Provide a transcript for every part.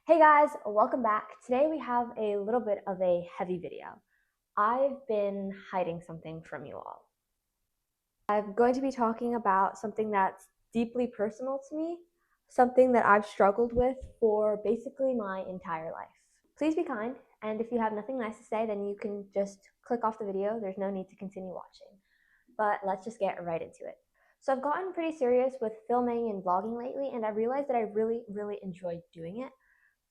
Hey guys, welcome back. Today we have a little bit of a heavy video. I've been hiding something from you all. I'm going to be talking about something that's deeply personal to me, something that I've struggled with for basically my entire life. Please be kind, and if you have nothing nice to say, then you can just click off the video. There's no need to continue watching. But let's just get right into it. So I've gotten pretty serious with filming and vlogging lately, and I realized that I really enjoy doing it.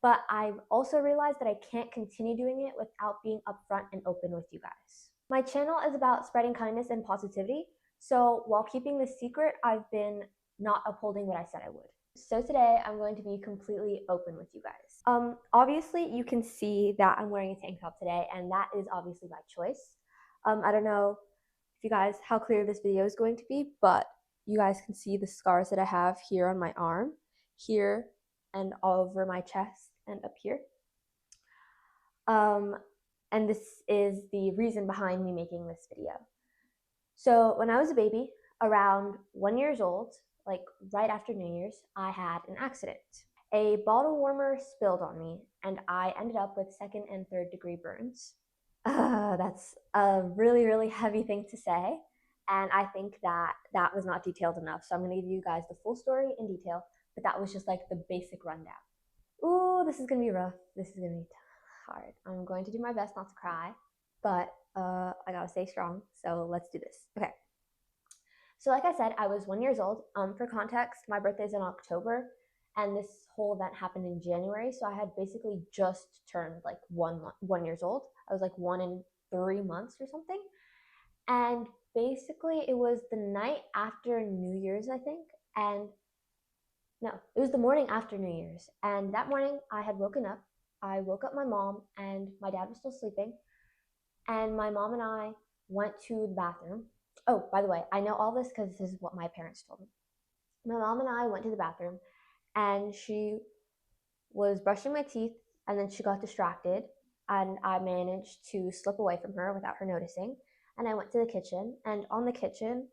But I've also realized that I can't continue doing it without being upfront and open with you guys. My channel is about spreading kindness and positivity, so while keeping this secret, I've been not upholding what I said I would. So today I'm going to be completely open with you guys. Obviously you can see that I'm wearing a tank top today, and that is obviously by choice. I don't know if you guys how clear this video is going to be, but you guys can see the scars that I have here on my arm, here, and all over my chest and up here. And this is the reason behind me making this video. So when I was a baby, around 1 year old, like right after New Year's, I had an accident. A bottle warmer spilled on me, and I ended up with second and third degree burns. That's a really heavy thing to say, and I think that was not detailed enough. So I'm going to give you guys the full story in detail, but that was just like the basic rundown. Ooh, this is gonna be rough. This is gonna be hard. I'm going to do my best not to cry, but I gotta stay strong. So let's do this. Okay. So like I said, I was 1 year old. For context, my birthday's in October, and this whole event happened in January. So I had basically just turned like 1 year old. I was like 1 in 3 months or something, and basically it was the night after New Year's, I think, and no, it was the morning after New Year's. And that morning I had woken up. I woke up my mom, and my dad was still sleeping. And my mom and I went to the bathroom. Oh, by the way, I know all this because this is what my parents told me. My mom and I went to the bathroom, and she was brushing my teeth, and then she got distracted, and I managed to slip away from her without her noticing. And I went to the kitchen, and on the kitchen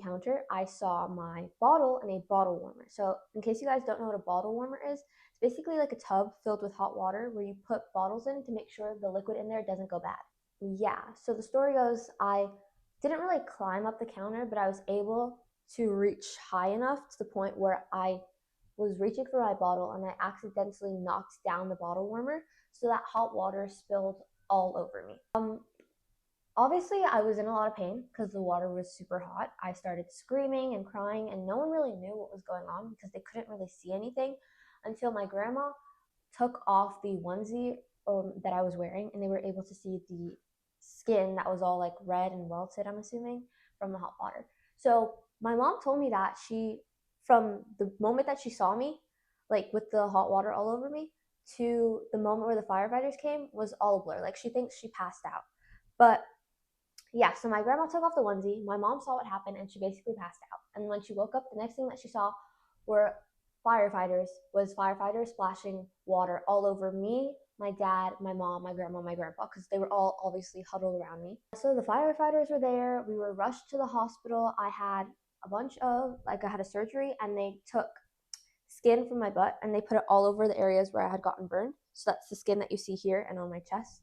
counter, I saw my bottle and a bottle warmer. So in case you guys don't know what a bottle warmer is, it's basically like a tub filled with hot water where you put bottles in to make sure the liquid in there doesn't go bad. Yeah, so the story goes, I didn't really climb up the counter, but I was able to reach high enough to the point where I was reaching for my bottle, and I accidentally knocked down the bottle warmer, so that hot water spilled all over me. Obviously, I was in a lot of pain because the water was super hot. I started screaming and crying, and no one really knew what was going on because they couldn't really see anything until my grandma took off the onesie that I was wearing, and they were able to see the skin that was all like red and welted, I'm assuming, from the hot water. So my mom told me that from the moment that she saw me, like with the hot water all over me, to the moment where the firefighters came was all a blur. Like she thinks she passed out. But yeah, so my grandma took off the onesie. My mom saw what happened, and she basically passed out. And when she woke up, the next thing that she saw were firefighters splashing water all over me, my dad, my mom, my grandma, my grandpa, because they were all obviously huddled around me. So the firefighters were there. We were rushed to the hospital. I had I had a surgery, and they took skin from my butt and they put it all over the areas where I had gotten burned. So that's the skin that you see here and on my chest.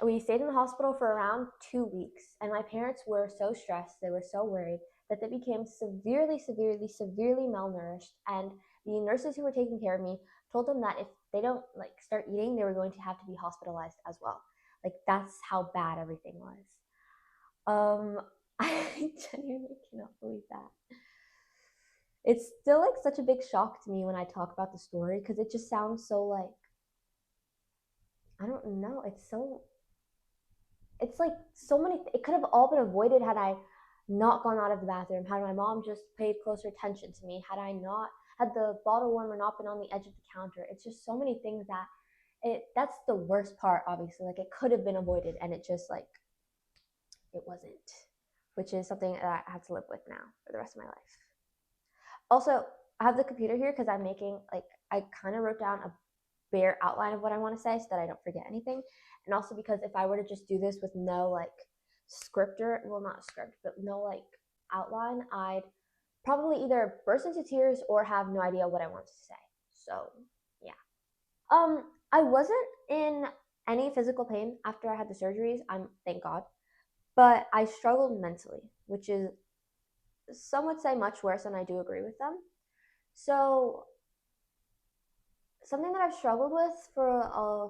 We stayed in the hospital for around 2 weeks, and my parents were so stressed, they were so worried that they became severely malnourished. And the nurses who were taking care of me told them that if they don't like start eating, they were going to have to be hospitalized as well. Like that's how bad everything was. I genuinely cannot believe that. It's still like such a big shock to me when I talk about the story because it just sounds so like I don't know. It's like so many it could have all been avoided had I not gone out of the bathroom, had my mom just paid closer attention to me, had the bottle warmer not been on the edge of the counter. It's just so many things that that's the worst part, obviously. Like it could have been avoided, and it just like it wasn't, which is something that I have to live with now for the rest of my life. Also, I have the computer here because I'm making I kind of wrote down a bare outline of what I want to say so that I don't forget anything. And also because if I were to just do this with no like not script, but no like outline, I'd probably either burst into tears or have no idea what I want to say. So, yeah. I wasn't in any physical pain after I had the surgeries. Thank God, but I struggled mentally, which is some would say much worse, and I do agree with them. So, something that I've struggled with for a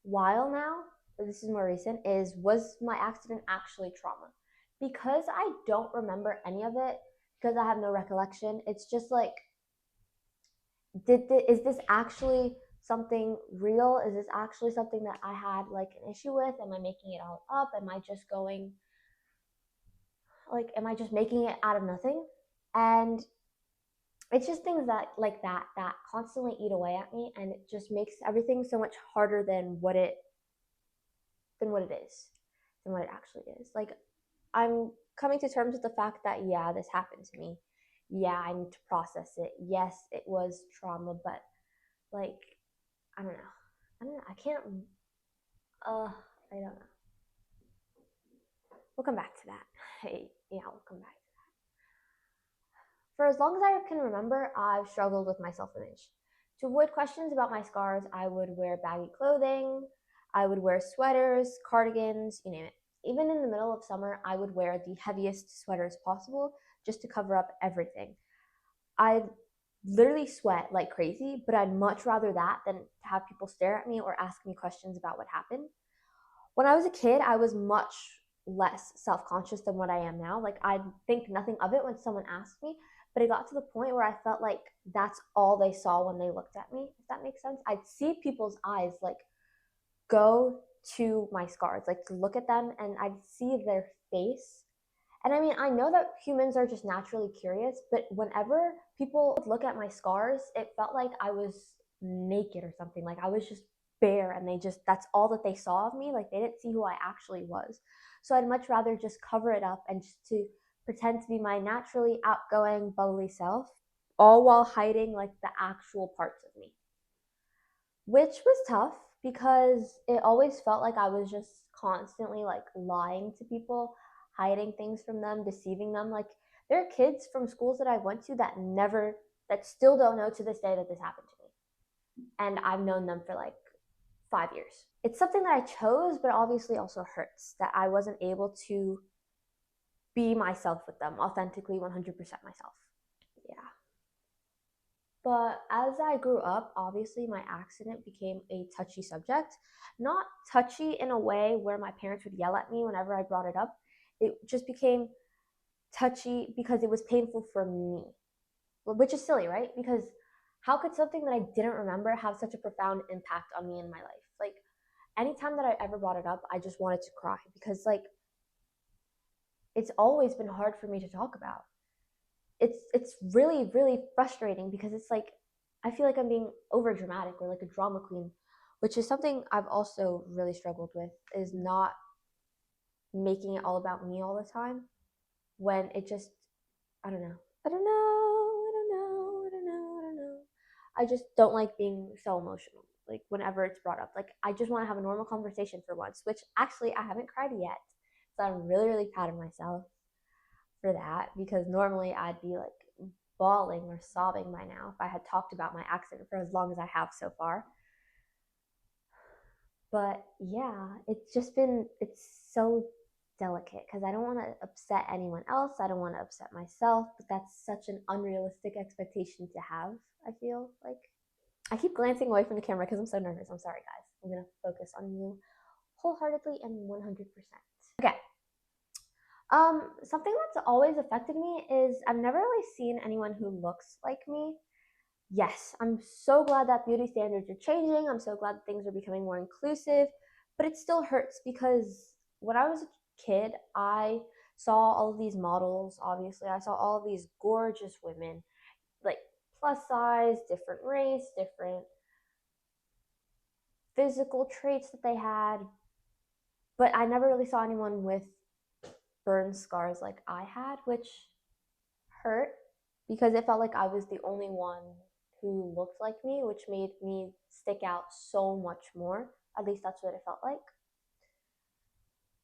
while now, but this is more recent, is was my accident actually trauma? Because I don't remember any of it, because I have no recollection, it's just like, is this actually something real? Is this actually something that I had like an issue with? Am I making it all up? Am I just making it out of nothing? And it's just things that constantly eat away at me, and it just makes everything so much harder than what it is, than what it actually is. Like, I'm coming to terms with the fact that, yeah, this happened to me. Yeah, I need to process it. Yes, it was trauma, but like, I don't know. I don't know. I can't. I don't know. We'll come back to that. Hey, yeah, we'll come back. For as long as I can remember, I've struggled with my self image. To avoid questions about my scars, I would wear baggy clothing, I would wear sweaters, cardigans, you name it. Even in the middle of summer, I would wear the heaviest sweaters possible just to cover up everything. I'd literally sweat like crazy, but I'd much rather that than have people stare at me or ask me questions about what happened. When I was a kid, I was much less self conscious than what I am now. Like, I'd think nothing of it when someone asked me, but it got to the point where I felt like that's all they saw when they looked at me, if that makes sense. I'd see people's eyes like go to my scars, like to look at them, and I'd see their face. And I mean, I know that humans are just naturally curious, but whenever people would look at my scars, it felt like I was naked or something. Like, I was just bare, and that's all that they saw of me. Like, they didn't see who I actually was. So I'd much rather just cover it up and just to pretend to be my naturally outgoing, bubbly self, all while hiding like the actual parts of me, which was tough because it always felt like I was just constantly like lying to people, hiding things from them, deceiving them. Like, there are kids from schools that I went to that still don't know to this day that this happened to me. And I've known them for like 5 years. It's something that I chose, but obviously also hurts that I wasn't able to be myself with them, authentically 100% myself. Yeah. But as I grew up, obviously my accident became a touchy subject. Not touchy in a way where my parents would yell at me whenever I brought it up. It just became touchy because it was painful for me, which is silly, right? Because how could something that I didn't remember have such a profound impact on me in my life? Like, anytime that I ever brought it up, I just wanted to cry because, like, it's always been hard for me to talk about. It's really really frustrating because it's like I feel like I'm being over dramatic or like a drama queen, which is something I've also really struggled with, is not making it all about me all the time when it just I don't know. I don't know. I don't know. I don't know. I don't know. I just don't like being so emotional. Like, whenever it's brought up, like, I just want to have a normal conversation for once, which actually I haven't cried yet. So I'm really really proud of myself for that, because normally I'd be like bawling or sobbing by now if I had talked about my accident for as long as I have so far. But yeah, it's so delicate because I don't want to upset anyone else. I don't want to upset myself, but that's such an unrealistic expectation to have, I feel like. I keep glancing away from the camera because I'm so nervous. I'm sorry, guys. I'm going to focus on you wholeheartedly and 100%. Okay, something that's always affected me is I've never really seen anyone who looks like me. Yes, I'm so glad that beauty standards are changing. I'm so glad that things are becoming more inclusive, but it still hurts because when I was a kid, I saw all of these models, obviously. I saw all of these gorgeous women, like plus size, different race, different physical traits that they had, but I never really saw anyone with burn scars like I had, which hurt because it felt like I was the only one who looked like me, which made me stick out so much more. At least that's what it felt like.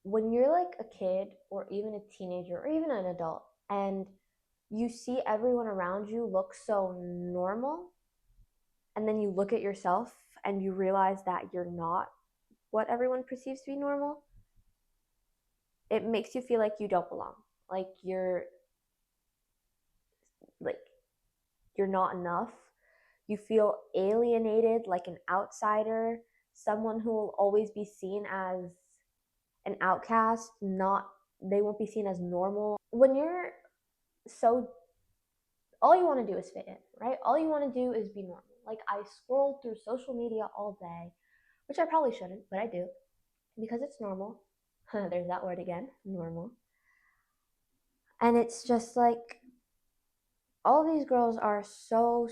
When you're like a kid or even a teenager or even an adult and you see everyone around you look so normal, and then you look at yourself and you realize that you're not what everyone perceives to be normal, it makes you feel like you don't belong. Like like you're not enough. You feel alienated, like an outsider, someone who will always be seen as an outcast, not they won't be seen as normal. When you're so all you want to do is fit in, right? All you want to do is be normal. Like I scroll through social media all day, which I probably shouldn't, but I do because it's normal. There's that word again, normal. And it's just like all these girls are so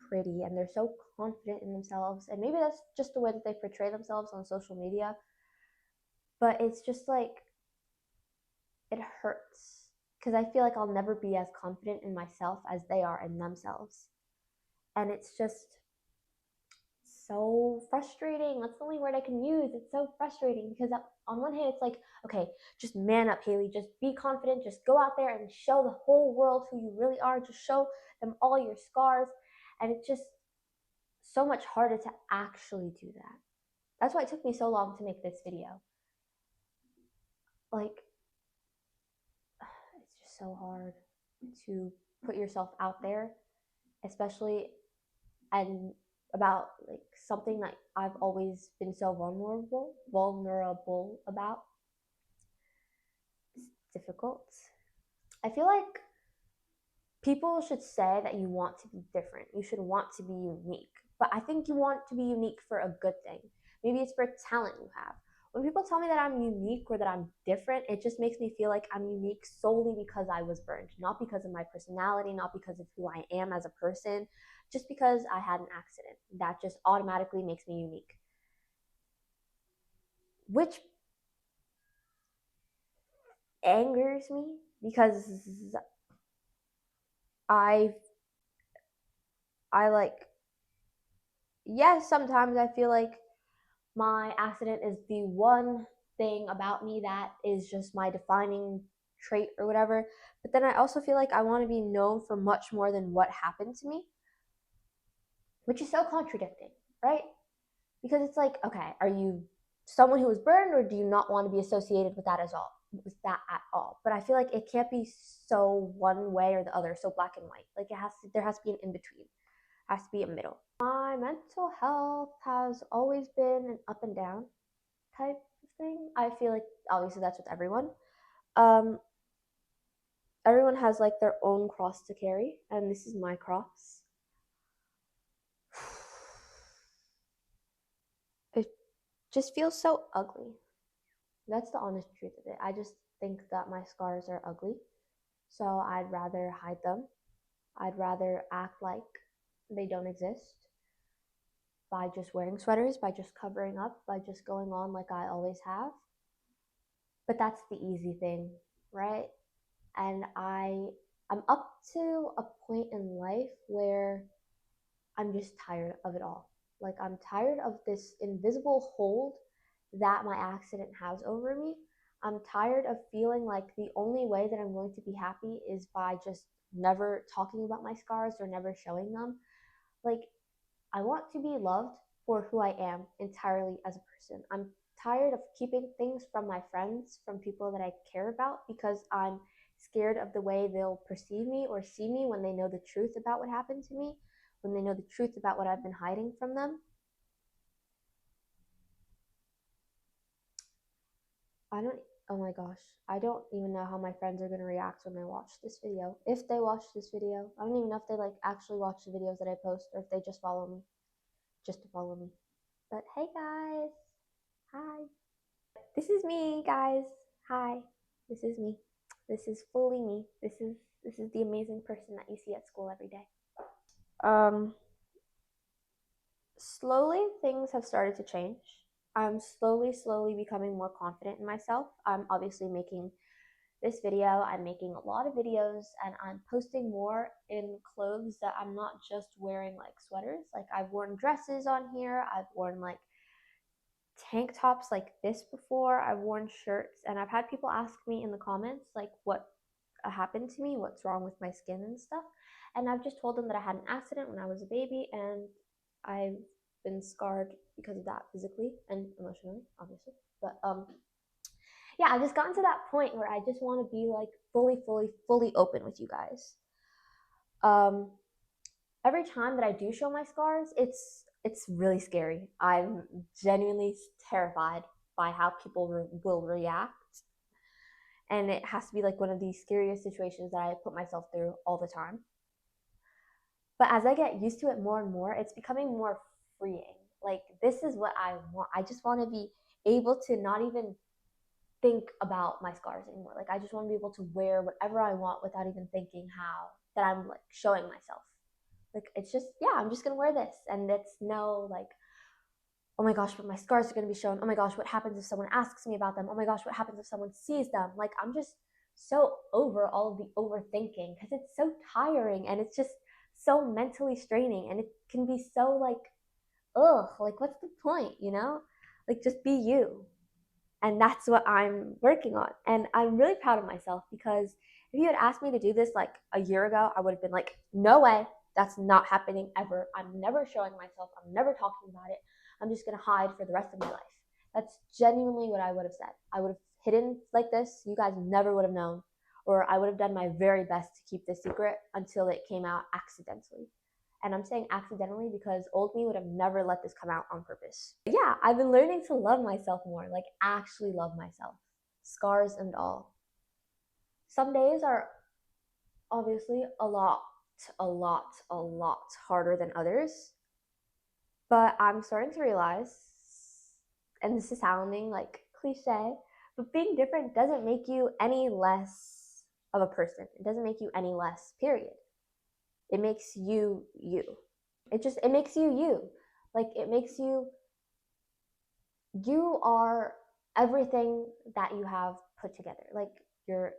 pretty, and they're so confident in themselves, and maybe that's just the way that they portray themselves on social media, but it's just like it hurts because I feel like I'll never be as confident in myself as they are in themselves, and it's just so frustrating. That's the only word I can use. It's so frustrating because on one hand, it's like, okay, just man up, Haley. Just be confident. Just go out there and show the whole world who you really are. Just show them all your scars. And it's just so much harder to actually do that. That's why it took me so long to make this video. Like, it's just so hard to put yourself out there, especially and about like something that I've always been so vulnerable about. It's difficult. I feel like people should say that you want to be different. You should want to be unique. But I think you want to be unique for a good thing. Maybe it's for a talent you have. When people tell me that I'm unique or that I'm different, it just makes me feel like I'm unique solely because I was burned, not because of my personality, not because of who I am as a person, just because I had an accident. That just automatically makes me unique. Which angers me because I I like yes, sometimes I feel like my accident is the one thing about me that is just my defining trait or whatever. But then I also feel like I want to be known for much more than what happened to me, which is so contradicting, right? Because it's like, okay, are you someone who was burned, or do you not want to be associated with that at all? But I feel like it can't be so one way or the other, so black and white. Like there has to be an in between. Has to be a middle. My mental health has always been an up and down type of thing. I feel like obviously that's with everyone. Um, Everyone has like their own cross to carry, and this is my cross. It just feels so ugly. That's the honest truth of it. I just think that my scars are ugly, so I'd rather hide them. I'd rather act like they don't exist by just wearing sweaters, by just covering up, by just going on like I always have. But that's the easy thing, right? And I'm up to a point in life where I'm just tired of it all. Like I'm tired of this invisible hold that my accident has over me. I'm tired of feeling like the only way that I'm going to be happy is by just never talking about my scars or never showing them. Like I want to be loved for who I am entirely as a person. I'm tired of keeping things from my friends, from people that I care about, because I'm scared of the way they'll perceive me or see me when they know the truth about what happened to me, when they know the truth about what I've been hiding from them. I don't, oh my gosh, I don't even know how my friends are going to react when they watch this video. If they watch this video, I don't even know if they like actually watch the videos that I post or if they just follow me, just to follow me. But hey guys, hi. This is me, guys. Hi. This is me. This is fully me. This is the amazing person that you see at school every day. Um Slowly things have started to change. I'm slowly becoming more confident in myself. I'm obviously making this video. I'm making a lot of videos and I'm posting more in clothes that I'm not just wearing like sweaters. Like I've worn dresses on here. I've worn like tank tops like this before. I've worn shirts and I've had people ask me in the comments like what happened to me, what's wrong with my skin and stuff. And I've just told them that I had an accident when I was a baby, and I've been scarred because of that physically and emotionally, obviously. But yeah, I've just gotten to that point where I just want to be like fully open with you guys. Um, every time that I do show my scars, it's really scary. I'm genuinely terrified by how people will react, and it has to be like one of these scariest situations that I put myself through all the time. But as I get used to it more and more, it's becoming more freeing. Like, this is what I want. I just want to be able to not even think about my scars anymore. Like, I just want to be able to wear whatever I want without even thinking how that I'm like showing myself. Like, it's just, yeah, I'm just gonna wear this, and it's no like, oh my gosh, but my scars are gonna be shown. Oh my gosh, what happens if someone asks me about them? Oh my gosh, what happens if someone sees them? Like, I'm just so over all of the overthinking because it's so tiring, and it's just so mentally straining, and it can be so like, ugh, like what's the point, you know? Like, just be you. And that's what I'm working on. And I'm really proud of myself, because if you had asked me to do this like a year ago, I would have been like, no way, that's not happening ever. I'm never showing myself. I'm never talking about it. I'm just going to hide for the rest of my life. That's genuinely what I would have said. I would have hidden like this. You guys never would have known. Or I would have done my very best to keep this secret until it came out accidentally. And I'm saying accidentally because old me would have never let this come out on purpose. But yeah, I've been learning to love myself more, like actually love myself, scars and all. Some days are obviously a lot harder than others. But I'm starting to realize, and this is sounding like cliche, but being different doesn't make you any less of a person. It doesn't make you any less, period. It makes you you. It makes you you. Like, it makes you are everything that you have put together. Like, your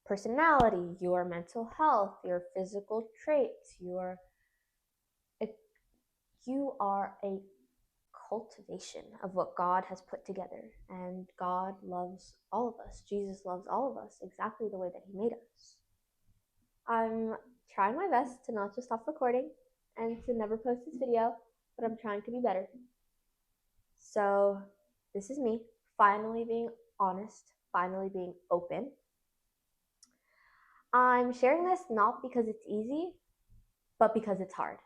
personality, your mental health, your physical traits, you are a cultivation of what God has put together. And God loves all of us. Jesus loves all of us exactly the way that He made us. I'm trying my best to not just stop recording and to never post this video, but I'm trying to be better. So, this is me finally being honest, finally being open. I'm sharing this not because it's easy, but because it's hard.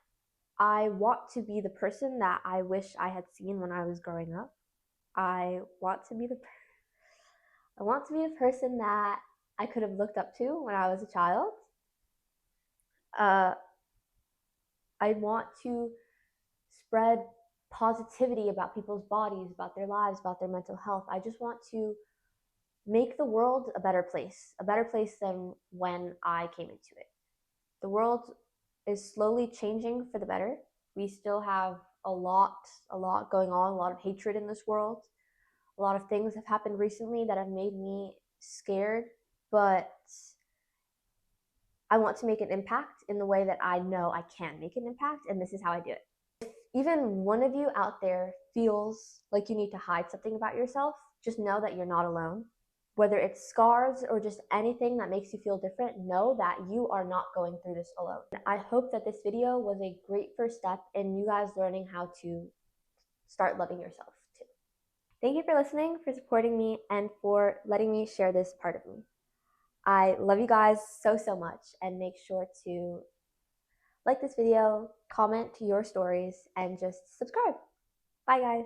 I want to be the person that I wish I had seen when I was growing up. I want to be the person that I could have looked up to when I was a child. I want to spread positivity about people's bodies, about their lives, about their mental health. I just want to make the world a better place than when I came into it. The world is slowly changing for the better. We still have a lot going on, a lot of hatred in this world. A lot of things have happened recently that have made me scared, but I want to make an impact in the way that I know I can make an impact, and this is how I do it. If even one of you out there feels like you need to hide something about yourself, just know that you're not alone. Whether it's scars or just anything that makes you feel different, know that you are not going through this alone. I hope that this video was a great first step in you guys learning how to start loving yourself too. Thank you for listening, for supporting me, and for letting me share this part of me. I love you guys so much, and make sure to like this video, comment to your stories, and just subscribe. Bye guys.